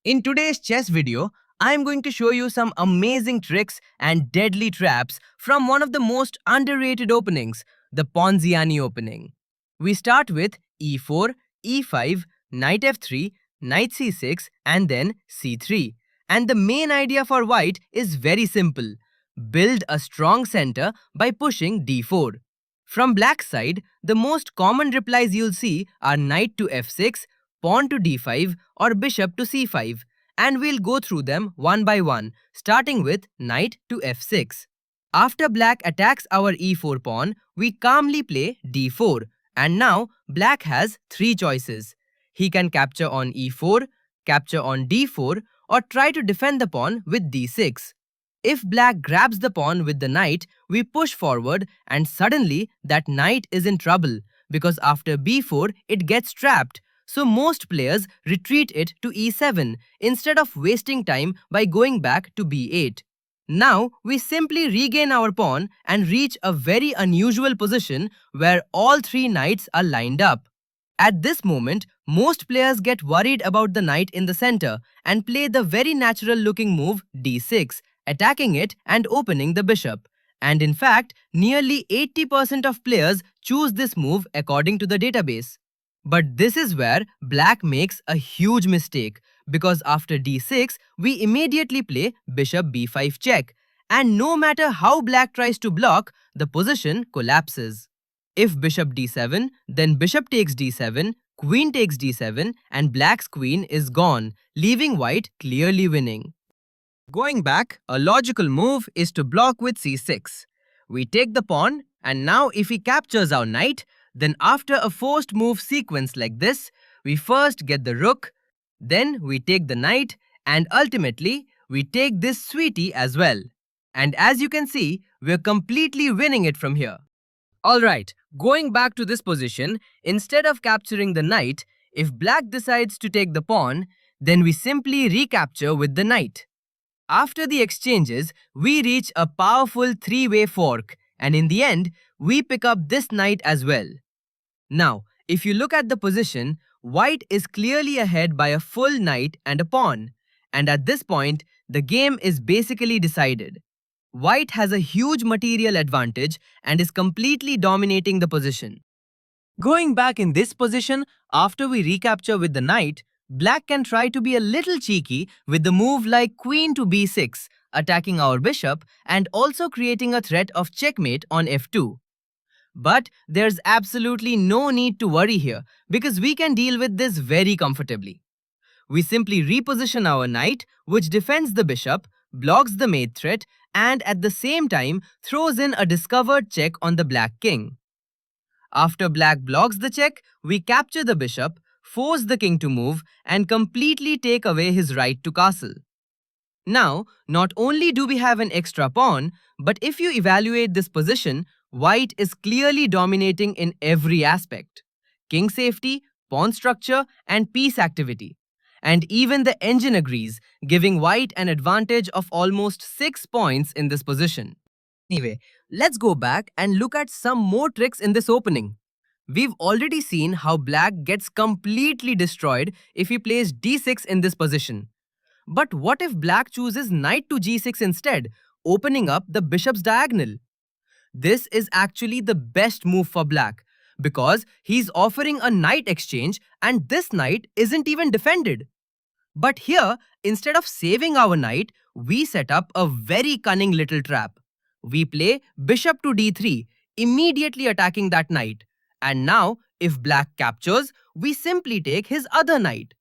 In today's chess video, I am going to show you some amazing tricks and deadly traps from one of the most underrated openings, the Ponziani opening. We start with e4, e5, knight f3, knight c6 and then c3. And the main idea for white is very simple. Build a strong center by pushing d4. From black side, the most common replies you'll see are knight to f6, pawn to d5 or bishop to c5, and we'll go through them one by one, starting with knight to f6. After black attacks our e4 pawn, we calmly play d4, and now black has three choices. He can capture on e4, capture on d4 or try to defend the pawn with d6. If black grabs the pawn with the knight, we push forward and suddenly that knight is in trouble because after b4 it gets trapped. So most players retreat it to e7 instead of wasting time by going back to b8. Now we simply regain our pawn and reach a very unusual position where all three knights are lined up. At this moment, most players get worried about the knight in the center and play the very natural looking move d6, attacking it and opening the bishop. And in fact, nearly 80% of players choose this move according to the database. But this is where black makes a huge mistake because after d6, we immediately play bishop b5 check. And no matter how black tries to block, the position collapses. If bishop d7, then bishop takes d7, queen takes d7 and black's queen is gone, leaving white clearly winning. Going back, a logical move is to block with c6. We take the pawn and now if he captures our knight, then after a forced move sequence like this, we first get the rook, then we take the knight and ultimately we take this sweetie as well. And as you can see, we're completely winning it from here. Alright, going back to this position, instead of capturing the knight, if black decides to take the pawn, then we simply recapture with the knight. After the exchanges, we reach a powerful three-way fork, and in the end, we pick up this knight as well. Now, if you look at the position, white is clearly ahead by a full knight and a pawn, and at this point, the game is basically decided. White has a huge material advantage and is completely dominating the position. Going back in this position, after we recapture with the knight, black can try to be a little cheeky with the move like queen to b6, attacking our bishop and also creating a threat of checkmate on f2. But there's absolutely no need to worry here because we can deal with this very comfortably. We simply reposition our knight, which defends the bishop, blocks the mate threat, and at the same time throws in a discovered check on the black king. After black blocks the check, we capture the bishop, force the king to move, and completely take away his right to castle. Now, not only do we have an extra pawn, but if you evaluate this position, white is clearly dominating in every aspect: king safety, pawn structure, and piece activity. And even the engine agrees, giving white an advantage of almost 6 points in this position. Anyway, let's go back and look at some more tricks in this opening. We've already seen how black gets completely destroyed if he plays d6 in this position. But what if black chooses knight to g6 instead, opening up the bishop's diagonal? This is actually the best move for black because he's offering a knight exchange and this knight isn't even defended. But here, instead of saving our knight, we set up a very cunning little trap. We play bishop to d3, immediately attacking that knight. And now, if black captures, we simply take his other knight.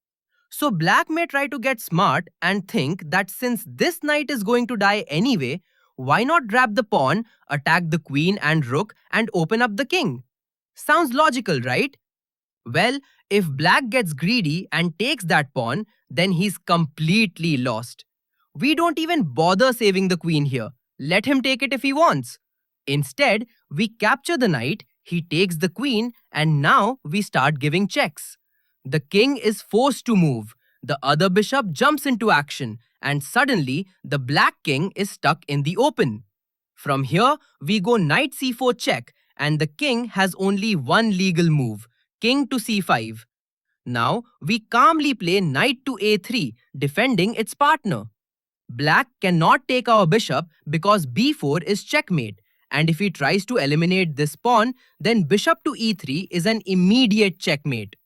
So black may try to get smart and think that since this knight is going to die anyway, why not grab the pawn, attack the queen and rook, and open up the king? Sounds logical, right? Well, if black gets greedy and takes that pawn, then he's completely lost. We don't even bother saving the queen here. Let him take it if he wants. Instead, we capture the knight, he takes the queen, and now we start giving checks. The king is forced to move. The other bishop jumps into action, and suddenly the black king is stuck in the open. From here, we go knight c4 check, and the king has only one legal move, king to c5. Now, we calmly play knight to a3, defending its partner. Black cannot take our bishop because b4 is checkmate, and if he tries to eliminate this pawn, then bishop to e3 is an immediate checkmate.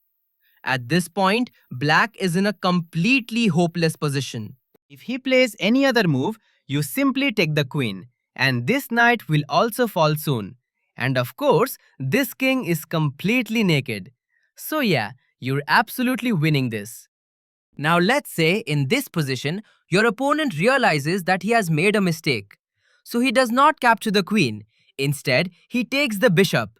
At this point, black is in a completely hopeless position. If he plays any other move, you simply take the queen, and this knight will also fall soon. And of course, this king is completely naked. So yeah, you're absolutely winning this. Now let's say in this position, your opponent realizes that he has made a mistake. So he does not capture the queen. Instead, he takes the bishop.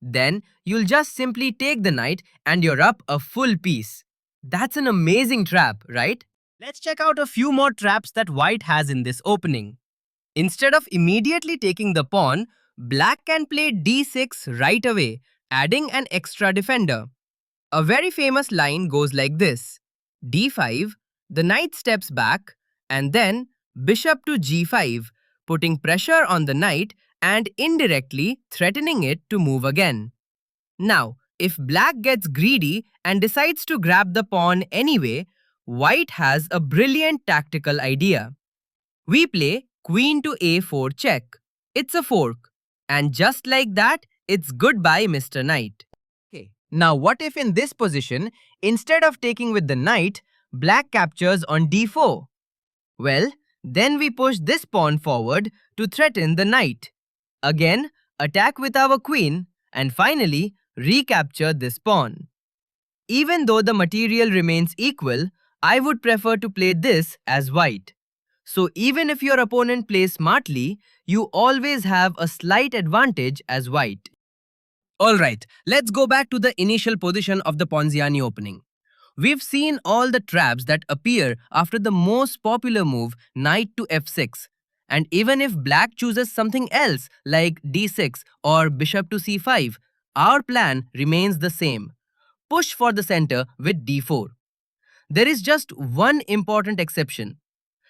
Then you'll just simply take the knight and you're up a full piece. That's an amazing trap, right? Let's check out a few more traps that white has in this opening. Instead of immediately taking the pawn, black can play d6 right away, adding an extra defender. A very famous line goes like this: d5, the knight steps back, and then bishop to g5, putting pressure on the knight and indirectly threatening it to move again. Now, if black gets greedy and decides to grab the pawn anyway, white has a brilliant tactical idea. We play queen to a4 check. It's a fork. And just like that, it's goodbye, Mr. Knight. Okay. Now, what if in this position, instead of taking with the knight, black captures on d4? Well, then we push this pawn forward to threaten the knight. Again, attack with our queen, and finally, recapture this pawn. Even though the material remains equal, I would prefer to play this as white. So even if your opponent plays smartly, you always have a slight advantage as white. Alright, let's go back to the initial position of the Ponziani opening. We've seen all the traps that appear after the most popular move, knight to f6. And even if black chooses something else like d6 or bishop to c5, our plan remains the same. Push for the center with d4. There is just one important exception.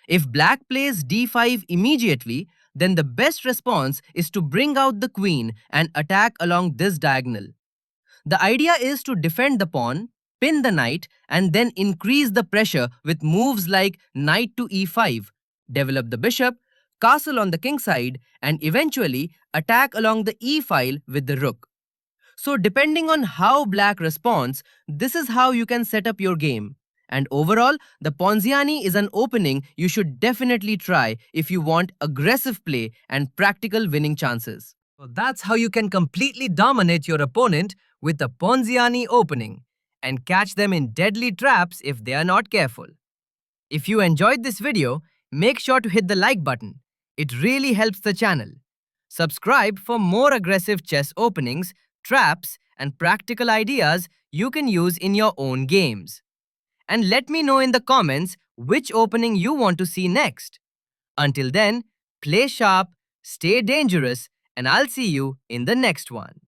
If black plays d5 immediately, then the best response is to bring out the queen and attack along this diagonal. The idea is to defend the pawn, pin the knight, and then increase the pressure with moves like knight to e5, develop the bishop, castle on the king side, and eventually attack along the e file with the rook. So depending on how black responds, this is how you can set up your game. And overall, the Ponziani is an opening you should definitely try if you want aggressive play and practical winning chances. So that's how you can completely dominate your opponent with the Ponziani opening and catch them in deadly traps if they are not careful. If you enjoyed this video, make sure to hit the like button. It really helps the channel. Subscribe for more aggressive chess openings, traps, and practical ideas you can use in your own games. And let me know in the comments which opening you want to see next. Until then, play sharp, stay dangerous, and I'll see you in the next one.